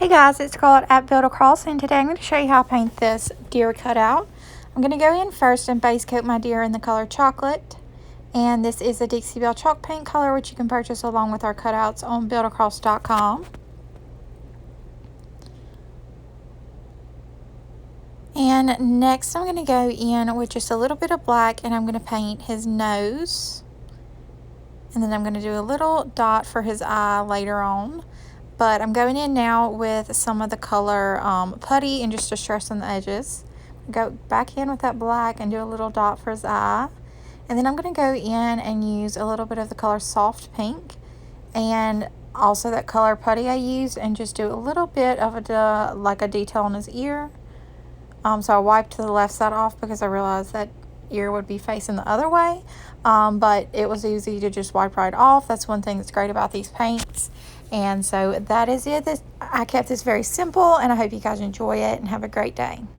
Hey guys, it's Scarlett at Build Across, and today I'm going to show you how to paint this deer cutout. I'm going to go in first and base coat my deer in the color chocolate. And this is a Dixie Belle chalk paint color, which you can purchase along with our cutouts on buildacross.com. And next I'm going to go in with just a little bit of black, and I'm going to paint his nose. And then I'm going to do a little dot for his eye later on. But I'm going in now with some of the color putty and just distress on the edges. Go back in with that black and do a little dot for his eye. And then I'm going to go in and use a little bit of the color soft pink and also that color putty I used, and just do a little bit of a detail on his ear. So I wiped the left side off because I realized that ear would be facing the other way. But it was easy to just wipe right off. That's one thing that's great about these paints. And so that is it. I kept this very simple, and I hope you guys enjoy it and have a great day.